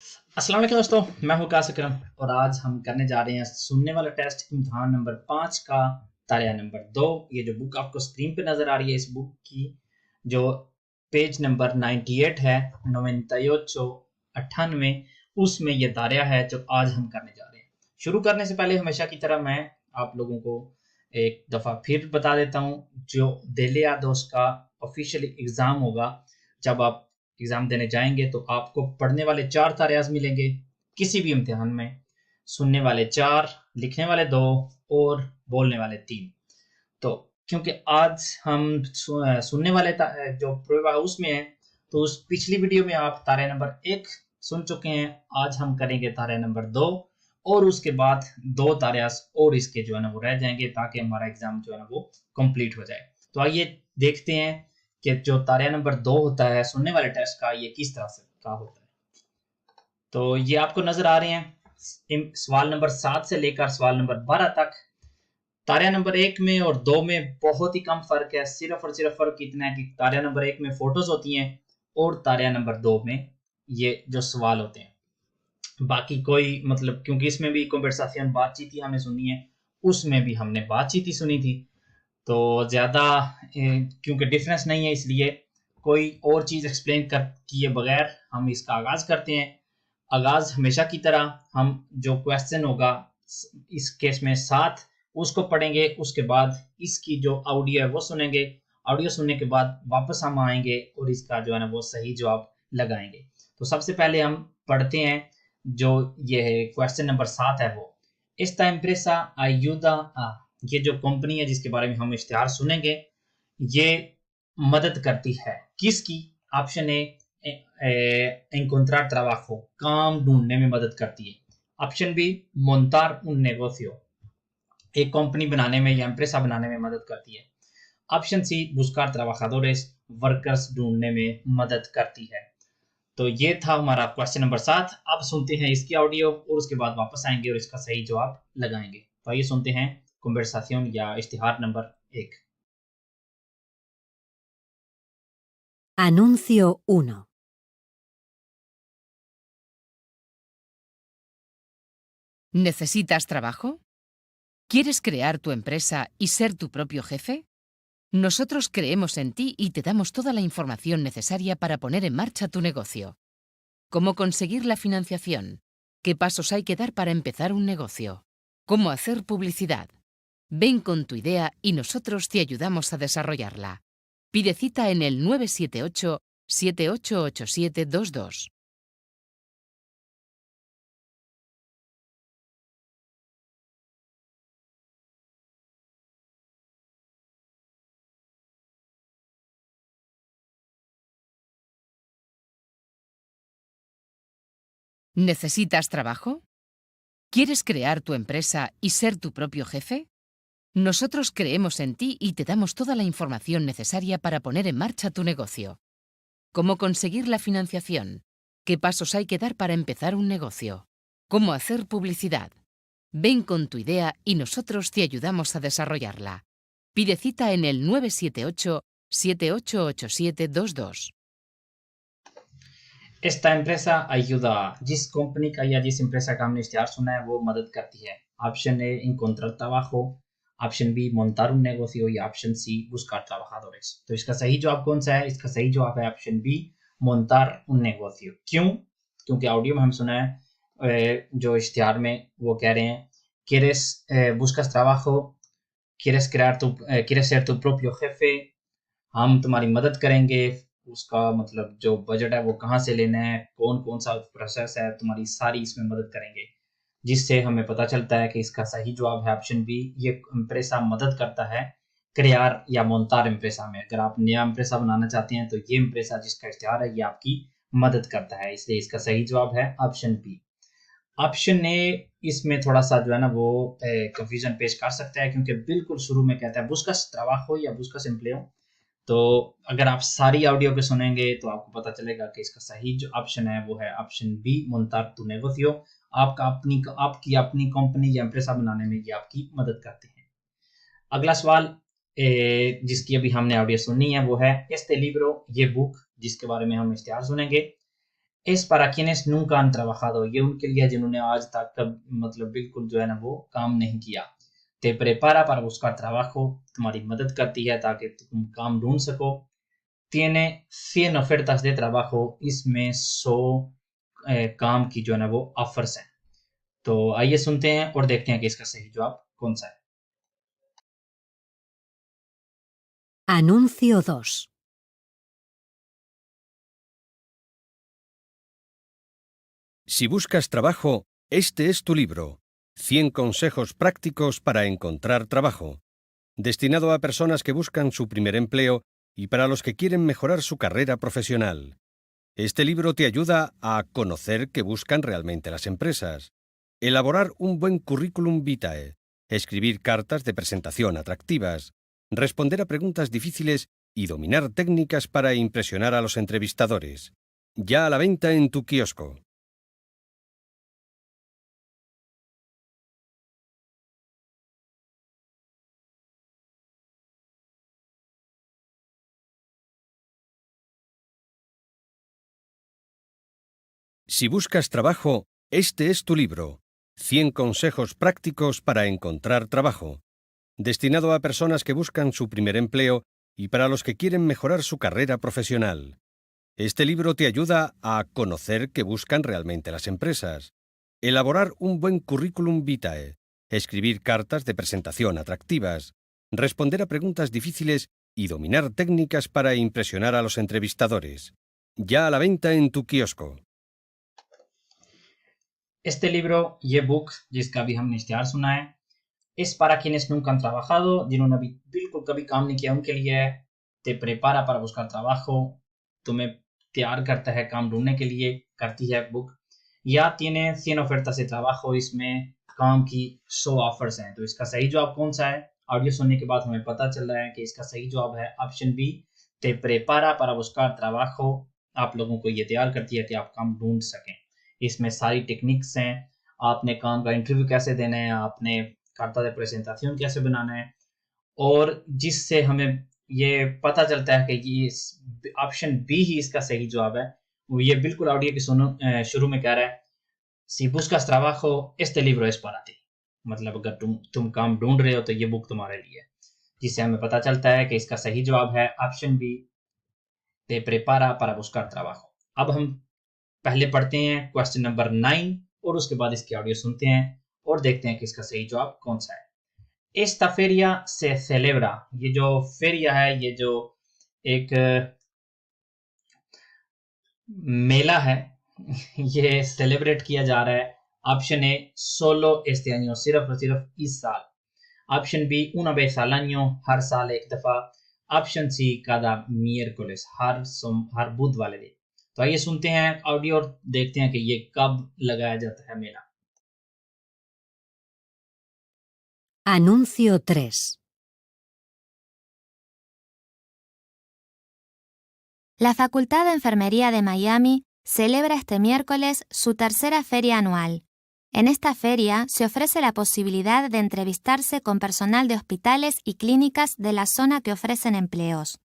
अस्सलाम वालेकुम दोस्तों, मैं हूं कास अकरम और आज हम करने जा रहे हैं सुनने वाला टेस्ट इम्तिहान नंबर 5 का तारिया नंबर 2। ये जो बुक आपको स्क्रीन पे नज़र आ रही है, इस बुक की जो पेज नंबर 98 है, 98, उसमें ये तारिया है जो आज हम करने जा रहे हैं। शुरू करने से पहले हमेशा की तरह मैं आप लोगों को एक दफ़ा फिर बता देता हूँ, जो दिलिया दोस्त का ऑफिशियल एग्ज़ाम होगा, जब आप एग्जाम देने जाएंगे तो आपको पढ़ने वाले 4 तारियाज मिलेंगे किसी भी इम्तिहान में, सुनने वाले 4, लिखने वाले 2 और बोलने वाले 3। तो क्योंकि आज हम सुनने वाले जो प्रोग्राम उसमें है, तो उस पिछली वीडियो में आप तारे नंबर 1 सुन चुके हैं। आज हम करेंगे तारे नंबर 2 और उसके बाद 2 तारियाज और इसके जो है ना वो रह जाएंगे, ताकि हमारा एग्जाम जो है ना वो कंप्लीट हो जाए। तो आइए देखते हैं कि जो तारिया नंबर 2 होता है सुनने वाले टेस्ट का, ये किस तरह से का होता है। तो ये आपको नजर आ रहे हैं सवाल नंबर 7 से लेकर सवाल नंबर 12 तक। तारिया नंबर 1 में और 2 में बहुत ही कम फर्क है, सिर्फ और सिर्फ फर्क इतना है कि तारिया नंबर 1 में फोटोज होती हैं और तारिया नंबर 2 में ये जो सवाल होते हैं। बाकी कोई मतलब, क्योंकि इसमें भी कॉन्वर्सेशन बातचीत ही हमें सुननी है, उसमें भी हमने बातचीत ही सुनी थी, तो ज़्यादा क्योंकि डिफरेंस नहीं है, इसलिए कोई और चीज़ एक्सप्लेन कर किए बगैर हम इसका आगाज़ करते हैं। आगाज़ हमेशा की तरह हम जो क्वेश्चन होगा इस केस में 7, उसको पढ़ेंगे, उसके बाद इसकी जो ऑडियो है वो सुनेंगे, ऑडियो सुनने के बाद वापस हम आएंगे और इसका जो है ना वो सही जवाब लगाएंगे। तो सबसे पहले हम पढ़ते हैं जो ये है क्वेश्चन नंबर 7 है वो। Esta empresa ayuda a, ये जो कंपनी है जिसके बारे में हम इश्तिहार सुनेंगे, ये मदद करती है किसकी? ऑप्शन ए, encontrar trabajo, काम ढूंढने में मदद करती है। Option B, montar un negocio, एक कंपनी बनाने में या एम्प्रेसा बनाने में मदद करती है। Option C, buscar trabajadores, workers ढूंढने में मदद करती है। तो ये था हमारा क्वेश्चन नंबर 7। अब सुनते हैं इसकी ऑडियो और उसके बाद वापस आएंगे और इसका सही जवाब लगाएंगे। तो आइए सुनते हैं कन्वर्सेशन या इश्तिहार नंबर 1। Anuncio 1. ¿Necesitas trabajo? ¿Quieres crear tu empresa y ser tu propio jefe? Nosotros creemos en ti y te damos toda la información necesaria para poner en marcha tu negocio. ¿Cómo conseguir la financiación? ¿Qué pasos hay que dar para empezar un negocio? ¿Cómo hacer publicidad? Ven con tu idea y nosotros te ayudamos a desarrollarla. Pide cita en el 978 788722. ¿Necesitas trabajo? ¿Quieres crear tu empresa y ser tu propio jefe? Nosotros creemos en ti y te damos toda la información necesaria para poner en marcha tu negocio. ¿Cómo conseguir la financiación? ¿Qué pasos hay que dar para empezar un negocio? ¿Cómo hacer publicidad? Ven con tu idea y nosotros te ayudamos a desarrollarla. Pide cita en el 978 788722. Esta empresa ayuda, जिस कंपनी का या जिस एम्प्रेसा का हमने इश्तिहार सुना है वो मदद करती है। Option A, encontrar trabajo, option B, montar un negocio या ऑप्शन सी, buscar trabajadores। तो इसका सही जवाब कौन सा है? इसका सही जवाब है option B, montar un negocio। क्यों? क्योंकि ऑडियो में हम सुना है, जो इश्तिहार में वो कह रहे हैं, quieres buscas trabajo, quieres ser tu propio jefe, हम तुम्हारी मदद करेंगे। उसका मतलब जो बजट है वो कहाँ से लेना है, कौन कौन सा प्रोसेस है, तुम्हारी सारी इसमें मदद करेंगे। जिससे हमें पता चलता है कि इसका सही जवाब है ऑप्शन बी, ये एम्प्रेसा मदद करता है क्रियार या मोन्तार एम्प्रेसा में। अगर आप नया एम्प्रेसा बनाना चाहते हैं तो ये एम्प्रेसा जिसका इश्तिहार है ये आपकी मदद करता है, इसलिए इसका सही जवाब है ऑप्शन बी। ऑप्शन ए इसमें थोड़ा सा जो है ना वो कंफ्यूजन पेश कर सकता है, क्योंकि बिल्कुल शुरू में कहता है बुस्कस ट्राबाjo या बुस्कस एम्प्लेयो। तो अगर आप सारी ऑडियो को सुनेंगे तो आपको पता चलेगा कि इसका सही जो ऑप्शन है वो है option B, montar tu negocio। आपकी अपनी कंपनी या एम्प्रेसा बनाने में ये आपकी मदद करते हैं। अगला सवाल जिसकी अभी हमने ऑडियो सुनी है वो है este libro, ये बुक जिसके बारे में हम इश्तिहार सुनेंगे, Es para quienes nunca han trabajado, ये उनके लिए जिन्होंने आज तक मतलब बिल्कुल जो है ना वो काम नहीं किया. Te prepara para buscar trabajo, तुम्हारी मदद करती है ताकि तुम काम ढूंढ सको. Tiene 100 ofertas de trabajo, इसमें 100 काम की जो है ना वो ऑफर्स हैं. तो आइए सुनते हैं और देखते हैं कि इसका सही जवाब कौन सा है. Anuncio 2. Si buscas trabajo, este es tu libro. 100 consejos prácticos para encontrar trabajo. Destinado a personas que buscan su primer empleo y para los que quieren mejorar su carrera profesional. Este libro te ayuda a conocer qué buscan realmente las empresas, elaborar un buen currículum vitae, escribir cartas de presentación atractivas, responder a preguntas difíciles y dominar técnicas para impresionar a los entrevistadores. Ya a la venta en tu kiosco. Si buscas trabajo, este es tu libro. 100 consejos prácticos para encontrar trabajo. Destinado a personas que buscan su primer empleo y para los que quieren mejorar su carrera profesional. Este libro te ayuda a conocer qué buscan realmente las empresas, elaborar un buen currículum vitae, escribir cartas de presentación atractivas, responder a preguntas difíciles y dominar técnicas para impresionar a los entrevistadores. Ya a la venta en tu kiosco. Este libro, ये बुक जिसका भी हमने इश्तिहार सुना है, es para quienes nunca han trabajado, जिन्होंने अभी बिल्कुल कभी काम नहीं किया उनके लिए है. Te prepara para buscar trabajo, तुम्हें तैयार करता है काम ढूंढने के लिए, करती है बुक. या tiene 100 ofertas de trabajo, इसमें काम की 100 ऑफर्स हैं. तो इसका सही जवाब कौन सा है? ऑडियो सुनने के बाद हमें पता चल रहा है कि इसका सही जवाब है option B, te prepara para buscar trabajo. आप लोगों को ये तैयार करती है कि आप काम ढूंढ सकें. इसमें सारी टेक्निक्स हैं, आपने काम का इंटरव्यू कैसे देना है, आपने carta de presentación कैसे बनाना है, और जिससे हमें ये पता चलता है कि ये ऑप्शन बी ही इसका सही जवाब है. वो ये बिल्कुल ऑडियो के सुनो शुरू में कह रहा है si buscas trabajo este libro es para ti, मतलब अगर तुम काम ढूंढ रहे हो तो ये बुक तुम्हारे लिए है. जिससे हमें पता चलता है कि इसका सही जवाब है option B, te prepara para buscar trabajo. अब हम पहले पढ़ते हैं क्वेश्चन नंबर 9 और उसके बाद इसकी ऑडियो सुनते हैं और देखते हैं कि इसका सही जवाब कौन सा है. Esta feria se celebra, ये जो फेरिया है, ये जो एक मेला है, ये सेलिब्रेट किया जा रहा है. ऑप्शन ए solo este año, सिर्फ और सिर्फ इस साल. Option B una vez al año, हर साल एक दफा. ऑप्शन सी cada miércoles, हर बुध वाले दिन. तो आइए सुनते हैं ऑडियो और देखते हैं कि ये कब लगाया जाता है मेला. Anuncio 3. La Facultad de Enfermería de Miami celebra este miércoles su tercera feria anual. En esta feria se ofrece la posibilidad de entrevistarse con personal de hospitales y clínicas de la zona que ofrecen empleos.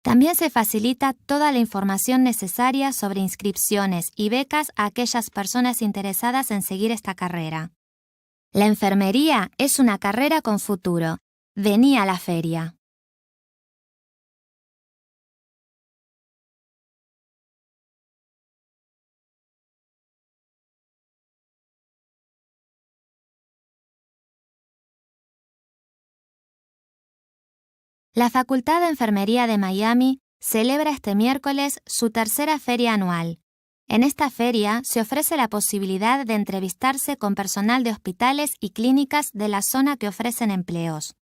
También se facilita toda la información necesaria sobre inscripciones y becas a aquellas personas interesadas en seguir esta carrera. La enfermería es una carrera con futuro. Vení a la feria. La Facultad de Enfermería de Miami celebra este miércoles su tercera feria anual. En esta feria se ofrece la posibilidad de entrevistarse con personal de hospitales y clínicas de la zona que ofrecen empleos.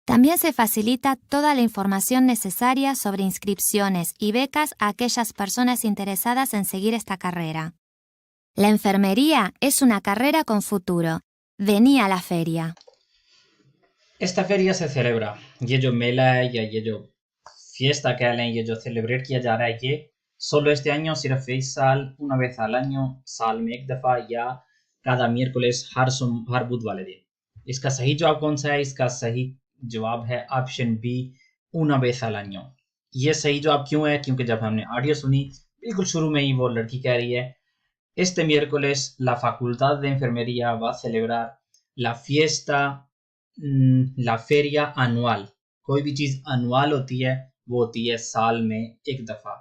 También se facilita toda la información necesaria sobre inscripciones y becas a aquellas personas interesadas en seguir esta carrera. La enfermería es una carrera con futuro. Vení a la feria. Esta feria se celebra, ये जो मेला है या ये जो fiesta कह लें, ये जो सेलिब्रेट किया जा रहा है, ये solo este año, सिर्फ इस साल, una vez al año, साल में एक दफा, या cada miércoles, हर बुध वाले दिन. इसका सही जवाब कौन सा है? इसका सही जवाब है option B, una vez al año. ये सही जवाब क्यों है? क्योंकि जब हमने ऑडियो सुनी बिल्कुल शुरू में ही वो लड़की कह रही है este miércoles la facultad de enfermería va a celebrar la fiesta, la feria anual. कोई भी चीज anual होती है वो होती है साल में एक दफा.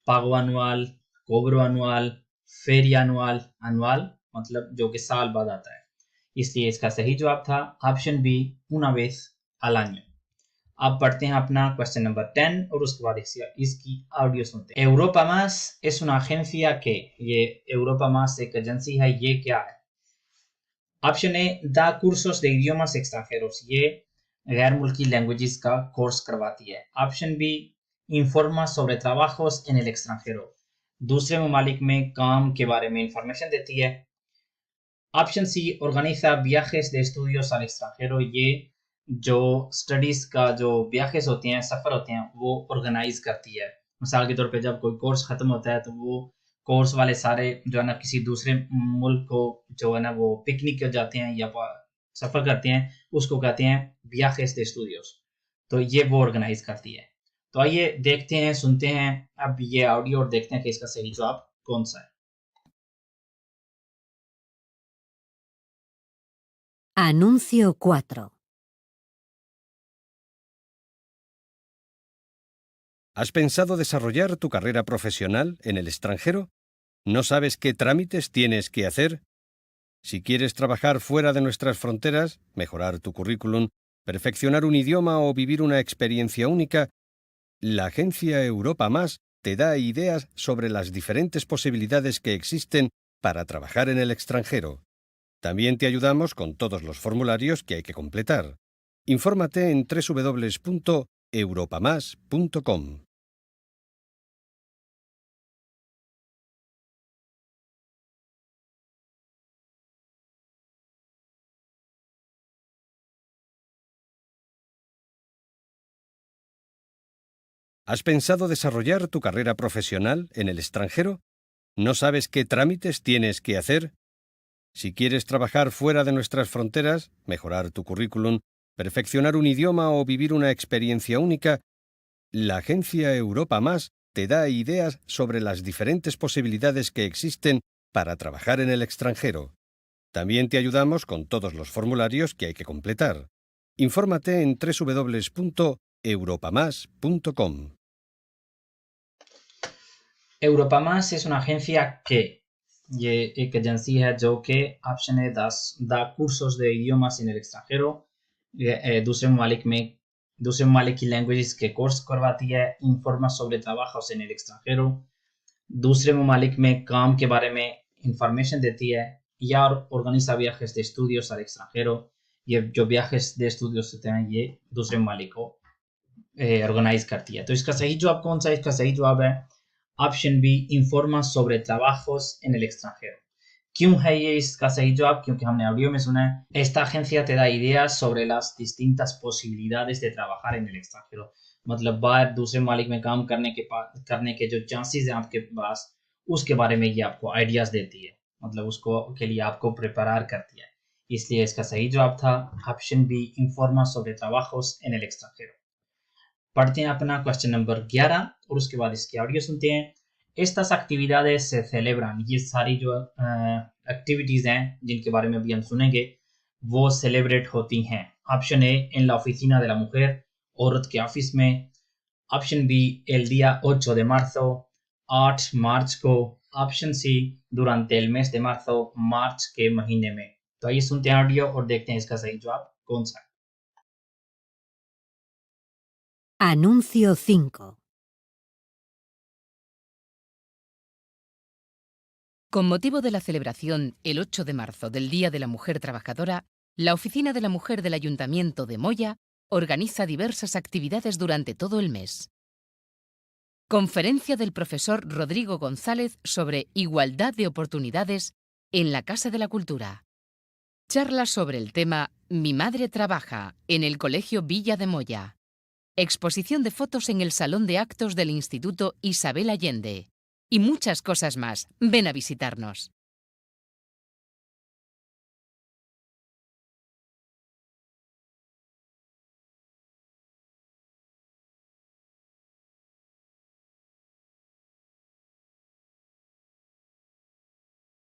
pago anual, cobro anual, feria anual, anual मतलब जो कि साल बाद आता है. इसलिए इसका सही जवाब था option B una vez al año. अब पढ़ते हैं अपना क्वेश्चन नंबर 10 और उसके बाद इसकी ऑडियो सुनते हैं. Europa Más es una agencia que ये Europa Más एक एजेंसी है, ये क्या है? ऑप्शन ए da cursos de idiomas extranjeros, ये गैर मुल्की लैंग्वेजेस का कोर्स करवाती है. Option B informa sobre trabajos en el extranjero, दूसरे ममालिक में काम के बारे में इंफॉर्मेशन देती है. Option C organiza viajes de estudios al extranjero, ये जो स्टडीज का जो वियाखेस होते हैं, सफर होते हैं, वो ऑर्गेनाइज करती है. मिसाल के तौर पे जब कोई कोर्स खत्म होता है तो वो कोर्स वाले सारे जो है ना किसी दूसरे मुल्क को जो है ना वो पिकनिक कर जाते हैं या सफर करते हैं, उसको कहते हैं वियाखेस de estudios. तो ये वो ऑर्गेनाइज करती है. तो आइए देखते हैं, सुनते हैं अब ये ऑडियो और देखते हैं कि इसका सही जवाब कौन सा है. Anuncio 4. ¿Has pensado desarrollar tu carrera profesional en el extranjero? ¿No sabes qué trámites tienes que hacer? Si quieres trabajar fuera de nuestras fronteras, mejorar tu currículum, perfeccionar un idioma o vivir una experiencia única, la agencia Europa Más te da ideas sobre las diferentes posibilidades que existen para trabajar en el extranjero. También te ayudamos con todos los formularios que hay que completar. Infórmate en www.europamas.com. ¿Has pensado desarrollar tu carrera profesional en el extranjero? ¿No sabes qué trámites tienes que hacer? Si quieres trabajar fuera de nuestras fronteras, mejorar tu currículum, perfeccionar un idioma o vivir una experiencia única, la agencia Europa Más te da ideas sobre las diferentes posibilidades que existen para trabajar en el extranjero. También te ayudamos con todos los formularios que hay que completar. Infórmate en www.europamas.com. Europa Más es una agencia que ये एक एजेंसी है जो कि ऑप्शन है da cursos de idiomas en el extranjero, दूसरे ममालिक की लैंग्वेजेस के कोर्स करवाती है. informa sobre trabajos en el extranjero, दूसरे ममालिक में काम के बारे में इंफॉर्मेशन देती है. या organiza viajes de estudios al extranjero, ये जो viajes de estudios होते हैं ये दूसरे ममालिक को ऑर्गेनाइज करती है. तो इसका सही जवाब कौन सा है? इसका सही जवाब है option B informa sobre trabajos en el extranjero. क्यों है ये इसका सही जवाब? क्योंकि हमने ऑडियो में सुना है esta agencia te da ideas sobre las distintas posibilidades de trabajar en el extranjero, मतलब बाहर दूसरे मालिक में काम करने के जो चांसेस हैं आपके पास, उसके बारे में ये आपको आइडियाज देती है, मतलब उसको के लिए आपको प्रिपेयर करती है. इसलिए इसका सही जवाब था option B informa sobre trabajos en el extranjero. पढ़ते हैं अपना क्वेश्चन नंबर 11 और उसके बाद इसकी ऑडियो सुनते हैं. Estas actividades se celebran, ये सारी जो एक्टिविटीज हैं जिनके बारे में अभी हम सुनेंगे वो सेलिब्रेट होती हैं. Option A en la oficina de la mujer, औरत के ऑफिस में. Option B el día 8 de marzo, 8 मार्च को. Option C durante el mes de marzo, मार्च के महीने में. तो आइए सुनते हैं ऑडियो और देखते हैं इसका सही जवाब कौन सा है. Anuncio 5. Con motivo de la celebración el 8 de marzo del Día de la Mujer Trabajadora, la Oficina de la Mujer del Ayuntamiento de Moya organiza diversas actividades durante todo el mes. Conferencia del profesor Rodrigo González sobre igualdad de oportunidades en la Casa de la Cultura. Charla sobre el tema Mi madre trabaja en el Colegio Villa de Moya. Exposición de fotos en el Salón de Actos del Instituto Isabel Allende. Y muchas cosas más. Ven a visitarnos.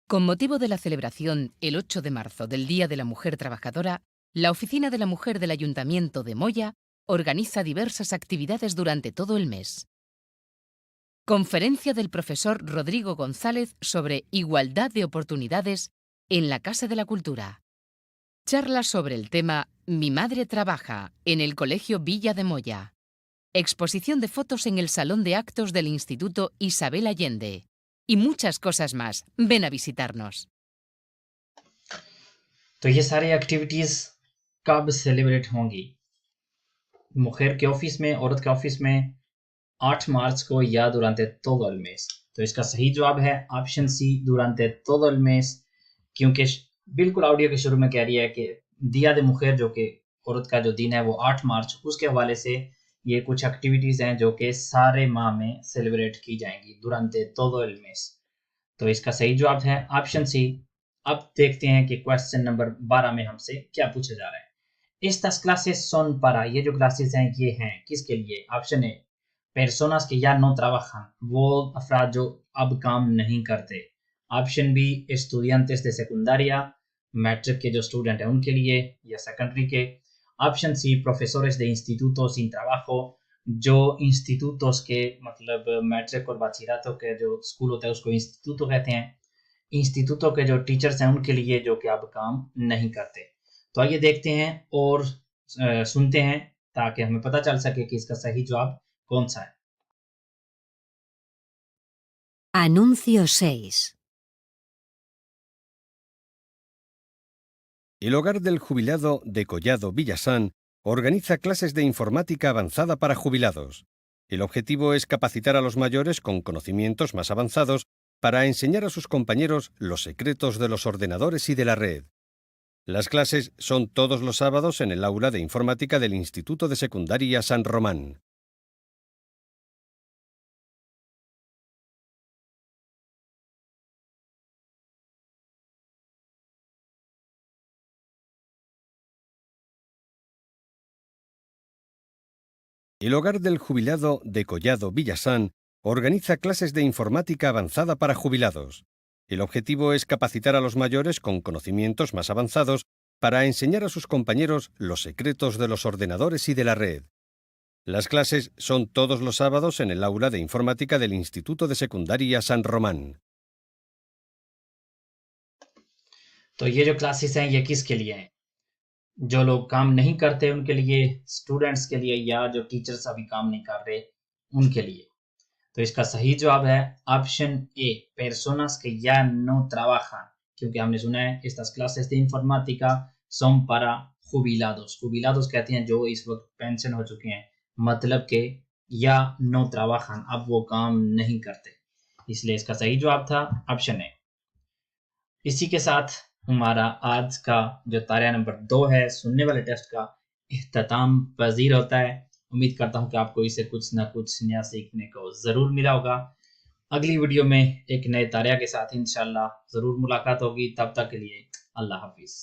Con motivo de la celebración el 8 de marzo del Día de la Mujer Trabajadora, la Oficina de la Mujer del Ayuntamiento de Moya organiza diversas actividades durante todo el mes. Conferencia del profesor Rodrigo González sobre igualdad de oportunidades en la Casa de la Cultura. Charla sobre el tema Mi madre trabaja en el Colegio Villa de Moya. Exposición de fotos en el Salón de Actos del Instituto Isabel Allende. Y muchas cosas más. Ven a visitarnos. तो ये सारी एक्टिविटीज कब सेलिब्रेट होंगी? मुखर के office में, औरत के ऑफिस में 8 मार्च को या durante todo el mes. तो इसका सही जवाब है option C, durante todo el mes, क्योंकि बिल्कुल ऑडियो के शुरू में कह रही है कि दिया दे मुखर, जो कि औरत का जो दिन है वो 8 मार्च, उसके हवाले से ये कुछ एक्टिविटीज हैं जो कि सारे माह में सेलिब्रेट की जाएंगी durante todo el mes. तो इसका सही जवाब है ऑप्शन सी. अब देखते हैं कि क्वेश्चन नंबर 12 में हमसे क्या पूछा जा रहा है. Estas clases son para, ये जो क्लासेस हैं ये हैं किसके लिए? Option A, personas que ya no trabajan, वो अफराद जो अब काम नहीं करते. Option B, estudiantes de secundaria, matric के जो स्टूडेंट हैं उनके लिए या सेकेंडरी के. Option C, profesores de institutos sin trabajo, जो इंस्टीट्यूटोस के मतलब मैट्रिक और बाचिरातों के जो स्कूल होता है उसको इंस्टीट्यूटो कहते हैं. इंस्टीट्यूटों के जो टीचर्स हैं उनके लिए जो कि अब काम नहीं करते. तो आइए देखते हैं और सुनते हैं ताकि हमें पता चल सके कि इसका सही जवाब कौन सा है. Anuncio 6. El hogar del jubilado de Collado Villasán organiza clases de informática avanzada para jubilados. El objetivo es capacitar a los mayores con conocimientos más avanzados para enseñar a sus compañeros los secretos de los ordenadores y de la red. Las clases son todos los sábados en el aula de informática del Instituto de Secundaria San Román. El hogar del jubilado de Collado Villasán organiza clases de informática avanzada para jubilados. El objetivo es capacitar a los mayores con conocimientos más avanzados para enseñar a sus compañeros los secretos de los ordenadores y de la red. Las clases son todos los sábados en el aula de informática del Instituto de Secundaria San Román. तो ये जो क्लासेस हैं ये किसके लिए हैं? जो लोग काम नहीं करते उनके लिए, स्टूडेंट्स के लिए, या जो टीचर्स अभी काम नहीं कर रहे उनके लिए. तो इसका सही जवाब है ऑप्शन ए, personas que ya no trabajan, क्योंकि हमने सुना है estas clases de informática son para jubilados. jubilados कहते हैं जो इस वक्त पेंशन हो चुके हैं, मतलब के या no trabajan, अब वो काम नहीं करते, इसलिए इसका सही जवाब था ऑप्शन ए. इसी के साथ हमारा आज का जो तारिया नंबर 2 है सुनने वाले टेस्ट का इख्तिताम पजीर होता है. उम्मीद करता हूं कि आपको इसे कुछ ना कुछ नया सीखने को जरूर मिला होगा. अगली वीडियो में एक नए तारिया के साथ इंशाल्लाह जरूर मुलाकात होगी. तब तक के लिए अल्लाह हाफिज.